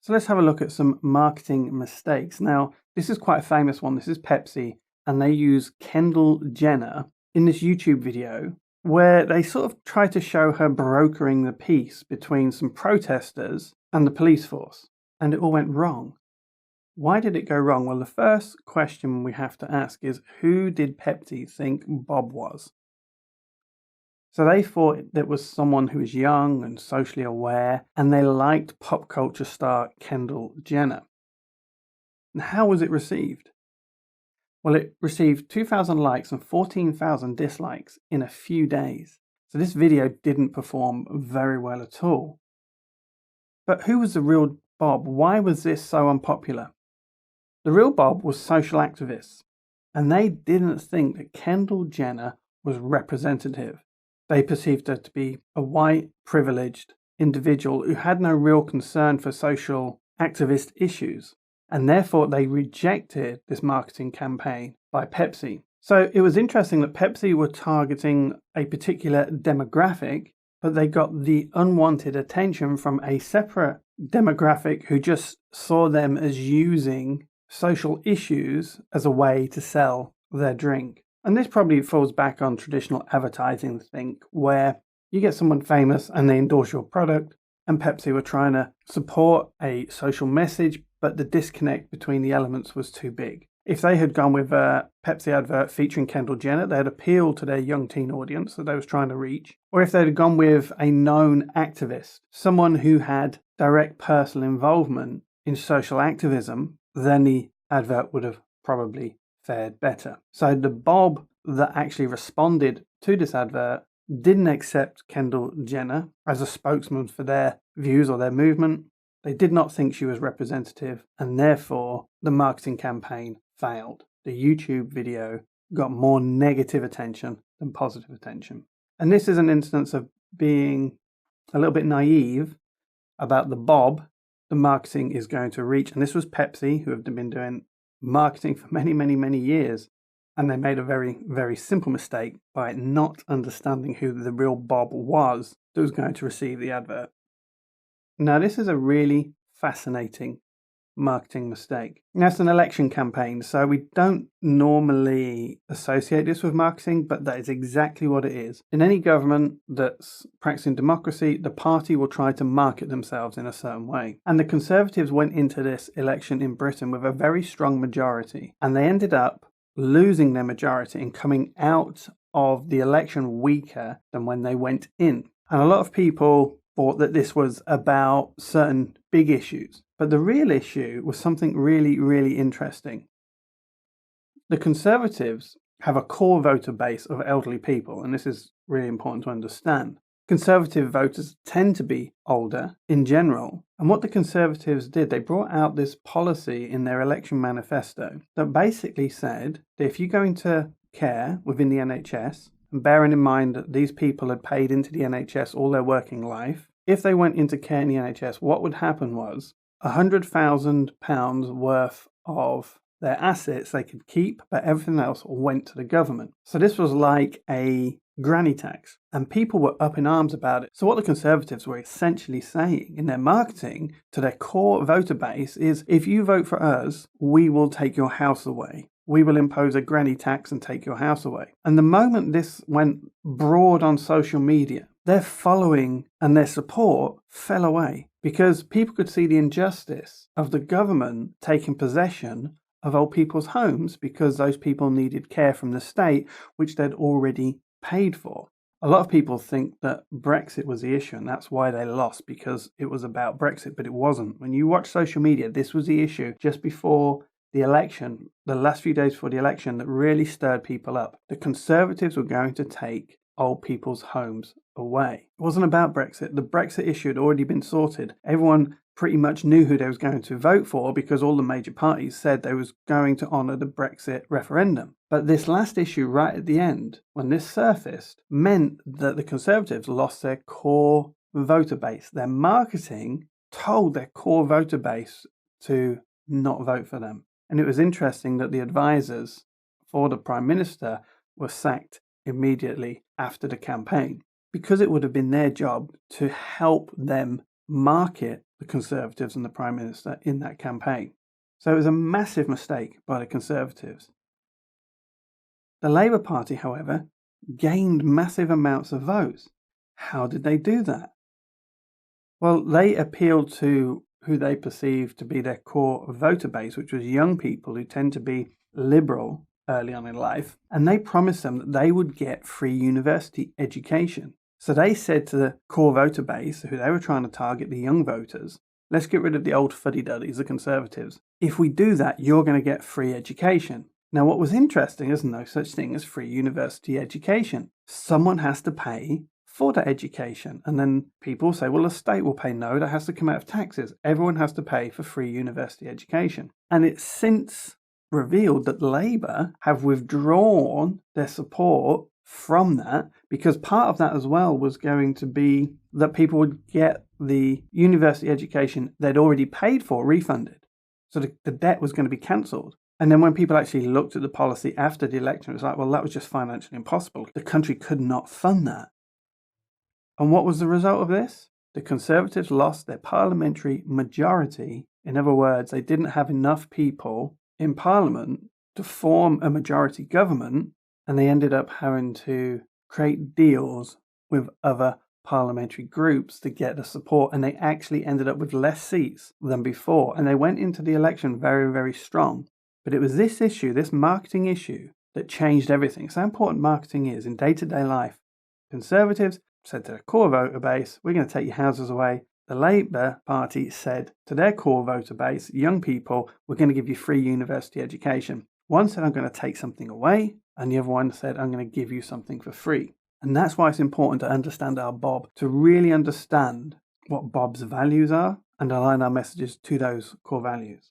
So let's have a look at some marketing mistakes. Now, this is quite a famous one. This is Pepsi, and they use Kendall Jenner in this YouTube video where they sort of try to show her brokering the peace between some protesters and the police force, and it all went wrong. Why did it go wrong? Well, the first question we have to ask is, who did Pepsi think Bob was? So they thought that was someone who was young and socially aware, and they liked pop culture star Kendall Jenner. And how was it received? Well, it received 2,000 likes and 14,000 dislikes in a few days. So this video didn't perform very well at all. But who was the real Bob? Why was this so unpopular? The real Bob was social activists, and they didn't think that Kendall Jenner was representative. They perceived her to be a white, privileged individual who had no real concern for social activist issues, and therefore they rejected this marketing campaign by Pepsi. So it was interesting that Pepsi were targeting a particular demographic, but they got the unwanted attention from a separate demographic who just saw them as using social issues as a way to sell their drink. And this probably falls back on traditional advertising, where you get someone famous and they endorse your product, and Pepsi were trying to support a social message, but the disconnect between the elements was too big. If they had gone with a Pepsi advert featuring Kendall Jenner, they'd appeal to their young teen audience that they was trying to reach. Or if they'd have gone with a known activist, someone who had direct personal involvement in social activism, then the advert would have probably fared better. So the Bob that actually responded to this advert didn't accept Kendall Jenner as a spokesman for their views or their movement. They did not think she was representative, and therefore the marketing campaign failed. The YouTube video got more negative attention than positive attention. And this is an instance of being a little bit naive about the Bob the marketing is going to reach. And this was Pepsi, who have been doing marketing for many years, and they made a very simple mistake by not understanding who the real Bob was that was going to receive the advert. Now, this is a really fascinating marketing mistake. Now, it's an election campaign, so we don't normally associate this with marketing, but that is exactly what it is. In any government that's practicing democracy, the party will try to market themselves in a certain way. And the Conservatives went into this election in Britain with a very strong majority, and they ended up losing their majority and coming out of the election weaker than when they went in. And a lot of people thought that this was about certain big issues. But the real issue was something really interesting. The Conservatives have a core voter base of elderly people, and this is really important to understand. Conservative voters tend to be older in general. And what the Conservatives did, they brought out this policy in their election manifesto that basically said that if you're going to care within the NHS, and bearing in mind that these people had paid into the NHS all their working life, if they went into care in the NHS, what would happen was £100,000 worth of their assets they could keep, but everything else went to the government. So this was like a granny tax, and people were up in arms about it. So what the Conservatives were essentially saying in their marketing to their core voter base is, if you vote for us, we will take your house away. We will impose a granny tax and take your house away. And the moment this went broad on social media, their following and their support fell away, because people could see the injustice of the government taking possession of old people's homes because those people needed care from the state, which they'd already paid for. A lot of people think that Brexit was the issue, and that's why they lost, because it was about Brexit, but it wasn't. When you watch social media, this was the issue just before the election, the last few days before the election, that really stirred people up. The Conservatives were going to take old people's homes away. It wasn't about Brexit. The Brexit issue had already been sorted. Everyone pretty much knew who they was going to vote for, because all the major parties said they was going to honour the Brexit referendum. But this last issue right at the end, when this surfaced, meant that the Conservatives lost their core voter base. Their marketing told their core voter base to not vote for them. And it was interesting that the advisors for the Prime Minister were sacked immediately after the campaign, because it would have been their job to help them market the Conservatives and the Prime Minister in that campaign. So it was a massive mistake by the Conservatives. The Labour Party, however, gained massive amounts of votes. How did they do that? Well, they appealed to who they perceived to be their core voter base, which was young people who tend to be liberal early on in life, and they promised them that they would get free university education. So they said to the core voter base, who they were trying to target, the young voters, let's get rid of the old fuddy-duddies, the Conservatives. If we do that, you're going to get free education. Now, what was interesting is no such thing as free university education. Someone has to pay for that education. And then people say, well, the state will pay. No, that has to come out of taxes. Everyone has to pay for free university education. And it's since revealed that Labour have withdrawn their support from that, because part of that as well was going to be that people would get the university education they'd already paid for refunded. So the debt was going to be cancelled. And then when people actually looked at the policy after the election, it was like, well, that was just financially impossible. The country could not fund that. And what was the result of this? The Conservatives lost their parliamentary majority. In other words, they didn't have enough people in Parliament to form a majority government, and they ended up having to create deals with other parliamentary groups to get the support, and they actually ended up with less seats than before, and they went into the election very, very strong. But it was this issue, this marketing issue, that changed everything. So how important marketing is in day-to-day life. Conservatives said to their core voter base, we're going to take your houses away. The Labour Party said to their core voter base, young people, we're going to give you free university education. One said, I'm going to take something away, and the other one said, I'm going to give you something for free. And that's why it's important to understand our Bob, to really understand what Bob's values are and align our messages to those core values.